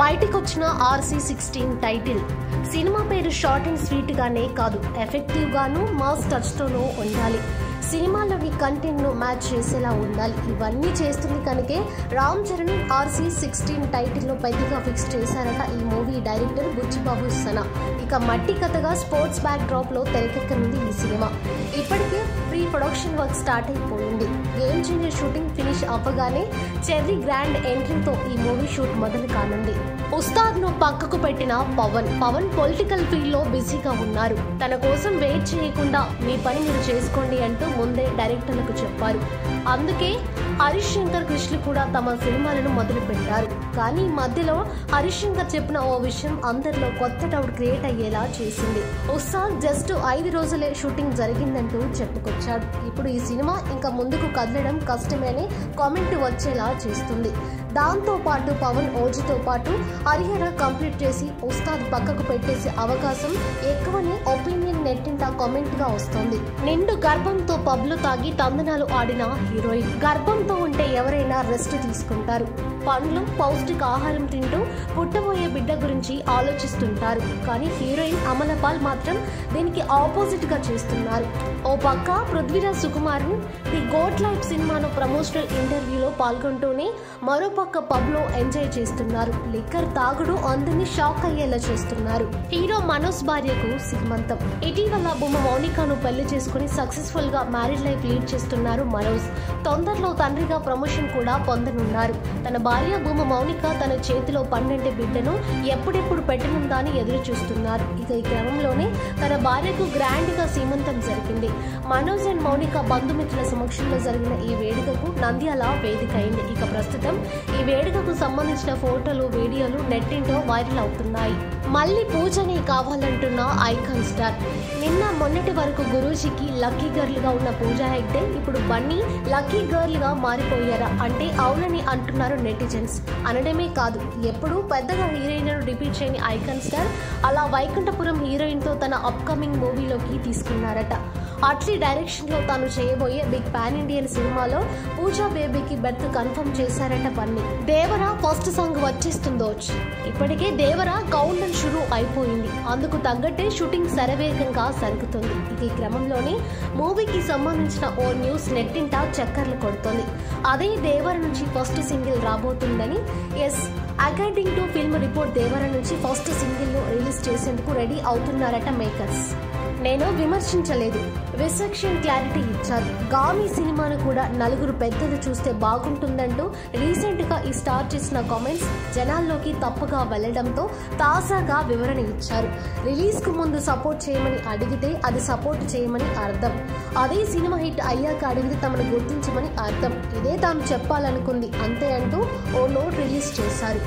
బయటికొచ్చిన RC16 title cinema పేరు short and sweet గానే కాదు, ఎఫెక్టివ్ గాను మాస్ టచ్ తోనూ ఉండాలి. సినిమాలోని కంటెంట్ ను మ్యాచ్ చేసేలా ఉండాలి. ఇవన్నీ చేస్తుంది కనుకే రామ్ చరణ్ RC16 టైటిల్ లో పెద్దగా ఫిక్స్ చేశారట ఈ మూవీ డైరెక్టర్ బుచ్చిబాబు సనా. ఇక మట్టి కథగా స్పోర్ట్స్ బ్యాక్ డ్రాప్ లో తెరకెక్కనుంది ఈ సినిమా. ఇప్పటికే ప్రీ ప్రొడక్షన్ వర్క్ స్టార్ట్ అయిపోయింది. గేమ్ చేంజర్ షూటింగ్ ఫినిష్ అవ్వగానే చెర్రీ గ్రాండ్ ఎంట్రీతో ఈ మూవీ షూట్ మొదలు కానుంది. ఉస్తాద్ ను పక్కకు పెట్టిన పవన్ పొలిటికల్ ఫీల్డ్ లో బిజీగా ఉన్నారు. తన కోసం వెయిట్ చేయకుండా మీ పని మీరు చేసుకోండి అంటూ ముందే డైరెక్టర్లకు చెప్పారు. అందుకే హరీష్ శంకర్ కృష్ణ కూడా తమ సినిమాలను మొదలు పెట్టారు. కానీ మధ్యలో హరీష్ శంకర్ చెప్పిన ఓ విషయం అందరిలో కొత్త డౌట్ క్రియేట్ అయ్యేలా చేసింది. ఉస్తాద్ జస్ట్ 5 రోజులే షూటింగ్ జరిగిందంటూ చెప్పుకొచ్చాడు. ఇప్పుడు ఈ సినిమా ఇంకా ముందుకు కదలడం కష్టమే అని కామెంట్ వచ్చేలా చేస్తుంది. దాంతో పాటు పవన్ ఓజీతో పాటు హరిహర కంప్లీట్ చేసి ఉస్తాద్ పక్కకు పెట్టేసే అవకాశం ఎక్కువని ఒపీనియన్ నెట్టింట కామెంట్ గా వస్తోంది. నిండు గర్భంతో పబ్లు తాగి తందనాలు ఆడిన హీరోయిన్. గర్భంతో ఉంటే ఎవరైనా రెస్ట్ తీసుకుంటారు. పండ్లు పౌష్టిక ఆహారం తింటూ పుట్టబోయే బిడ్డ గురించి ఆలోచిస్తుంటారు. కానీ హీరోయిన్ అమలపాల్ మాత్రం దీనికి ఆపోజిట్ గా చేస్తున్నారు. ఓ పక్క Prithviraj Sukumaran The Goat Life సినిమాను ప్రమోషనల్ ఇంటర్వ్యూలో పాల్గొంటూనే మరో పక్క పబ్ లో ఎంజాయ్ చేస్తున్నారు. లిక్కర్ తాగుడు అందరినీ షాక్ అయ్యేలా చేస్తున్నారు. హీరో మనోజ్ భార్యకు శ్రీమంతం. ఇటీవల బొమ్మ మౌనికను పెళ్లి చేసుకుని సక్సెస్ఫుల్ గా మ్యారీడ్ లైఫ్ లీడ్ చేస్తున్నారు మనోజ్. తొందరలో తండ్రిగా ప్రమోషన్ కూడా పొందనున్నారు. తన భార్య భూమ మౌనిక తన చేతిలో 12 బిడ్డను ఎప్పుడెప్పుడు పెట్టనుందా అని ఎదురు చూస్తున్నారు. ఇక ఈ క్రమంలోనే తన భార్యకు గ్రాండ్ గా సీమంతం జరిగింది. మనోజ్ అండ్ మౌనిక బంధుమిత్రుల సమక్షంలో జరిగిన ఈ వేడుకకు నంద్యాల వేదిక అయింది. ఇక ప్రస్తుతం ఈ వేడుకకు సంబంధించిన ఫోటోలు వీడియోలు నెట్టింటో వైరల్ అవుతున్నాయి. మళ్ళీ పూజనే కావాలంటున్న ఐకాన్ స్టార్. నిన్న మొన్నటి వరకు గురూజీకి లక్కీ గర్ల్ గా ఉన్న పూజా హెగ్డే ఇప్పుడు బన్నీ లక్కీ గర్ల్ గా మారిపోయారా అంటే అవునని అంటున్నారు నెటిజన్స్. అనడమే కాదు, ఎప్పుడు పెద్దగా హీరోయిన్ రిపీట్ చేయని ఐకాన్ స్టార్ అలా వైకుంఠపురం హీరోయిన్ తో తన అప్కమింగ్ మూవీలోకి తీసుకున్నారట. అట్లీ డైరెక్షన్ లో తాను చేయబోయే బిగ్ పాన్ ఇండియన్ సినిమాలో పూజా బేబీకి బెర్త్ కన్ఫర్మ్ చేశారట బన్నీ. దేవరా ఫస్ట్ సాంగ్ వచ్చేస్తుందో. ఇప్పటికే దేవరా కౌంట్ డౌన్ షురూ అయిపోయింది. అందుకు తగ్గట్టే షూటింగ్ శరవేగంగా జరుగుతుంది. ఈ క్రమంలోనే మూవీకి సంబంధించిన ఓ న్యూస్ నెట్టింట చక్కర్లు కొడుతోంది. అదే దేవర నుంచి ఫస్ట్ సింగిల్ రాబోతుందని. According to film report Devara నుంచి ఫస్ట్ సింగిల్ ను రిలీజ్ చేసేందుకు రెడీ అవుతున్నారట మేకర్స్. నేను విమర్శించలేదు, విసెక్షన్ క్లారిటీ ఇచ్చారు. గామి సినిమాను కూడా నలుగురు పెద్దలు చూస్తే బాగుంటుందంటూ రీసెంట్ గా ఈ స్టార్ చేసిన కామెంట్స్ జనాల్లోకి తప్పుగా వెళ్లడంతో తాజాగా వివరణ ఇచ్చారు. రిలీజ్ కు ముందు సపోర్ట్ చేయమని అడిగితే అది సపోర్ట్ చేయమని అర్థం. అదే సినిమా హిట్ అయ్యాక అడిగితే తమను గుర్తించమని అర్థం. ఇదే తాను చెప్పాలనుకుంది అంతే అంటూ ఓ నోట్ రిలీజ్ చేశారు.